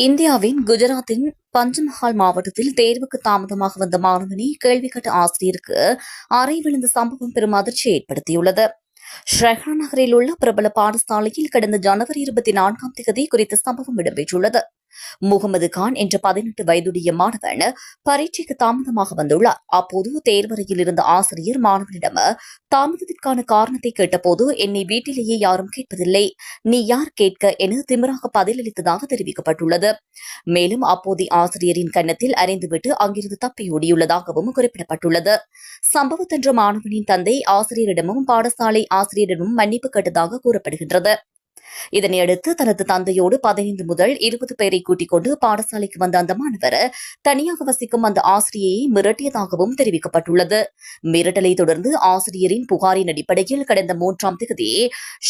இந்தியாவின் குஜராத்தின் பஞ்சமஹால் மாவட்டத்தில் தேர்வுக்கு தாமதமாக வந்த மாணவனை கேள்வி கேட்ட ஆசிரியருக்கு அறை விழுந்த சம்பவம் பெரும் அதிர்ச்சியை ஏற்படுத்தியுள்ளது. ஷ்ரஹா நகரில் உள்ள பிரபல பாடசாலையில் கடந்த ஜனவரி 24ஆம் தேதி குறித்த சம்பவம் இடம்பெற்றுள்ளது. முகமது கான் என்ற 18 வயதுடைய மாணவன் பரீட்சைக்கு தாமதமாக வந்துள்ளார். அப்போது தேர்வறையில் இருந்த ஆசிரியர் மாணவனிடம் தாமதத்திற்கான காரணத்தை கேட்டபோது, என்னை வீட்டிலேயே யாரும் கேட்பதில்லை, நீ யார் கேட்க என திமிராக பதிலளித்ததாக தெரிவிக்கப்பட்டுள்ளது. மேலும் அப்போதைய ஆசிரியரின் கன்னத்தில் அறைந்துவிட்டு அங்கிருந்து தப்பியோடியுள்ளதாகவும் குறிப்பிடப்பட்டுள்ளது. சம்பவத்தன்று மாணவனின் தந்தை ஆசிரியரிடமும் பாடசாலை ஆசிரியரிடமும் மன்னிப்பு கேட்டதாக கூறப்படுகின்றது. இதனையடுத்து தனது தந்தையோடு 15 முதல் 20 பேரை கூட்டிக் கொண்டு பாடசாலைக்கு வந்த அந்த மாணவர் தனியாக வசிக்கும் அந்த ஆசிரியையை மிரட்டியதாகவும் தெரிவிக்கப்பட்டுள்ளது. மிரட்டலை தொடர்ந்து ஆசிரியரின் புகாரின் அடிப்படையில் கடந்த 3ஆம் தேதி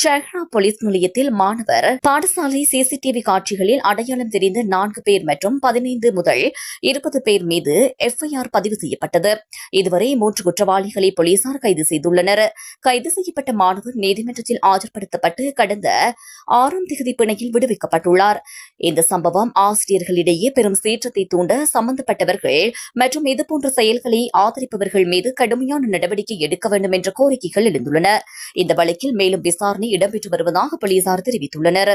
ஷஹ்ரா போலீஸ் நிலையத்தில் மாணவர் பாடசாலை சிசிடிவி காட்சிகளில் அடையாளம் தெரிந்த 4 பேர் மற்றும் 15 முதல் 20 பேர் மீது எஃப்ஐஆர் பதிவு செய்யப்பட்டது. இதுவரை 3 குற்றவாளிகளை போலீசார் கைது செய்துள்ளனர். கைது செய்யப்பட்ட மாணவர் நீதிமன்றத்தில் ஆஜர்படுத்தப்பட்டு கடந்த 6ஆம் தேதி பிணையில் விடுவிக்கப்பட்டுள்ளார். இந்த சம்பவம் ஆசிரியர்களிடையே பெரும் சீற்றத்தை தூண்ட சம்பந்தப்பட்டவர்கள் மற்றும் இதுபோன்ற செயல்களை ஆதரிப்பவர்கள் மீது கடுமையான நடவடிக்கை எடுக்க வேண்டும் என்ற கோரிக்கைகள் எழுந்துள்ளன. இந்த வழக்கில் மேலும் விசாரணை இடம்பெற்று வருவதாக போலீசார் தெரிவித்துள்ளனர்.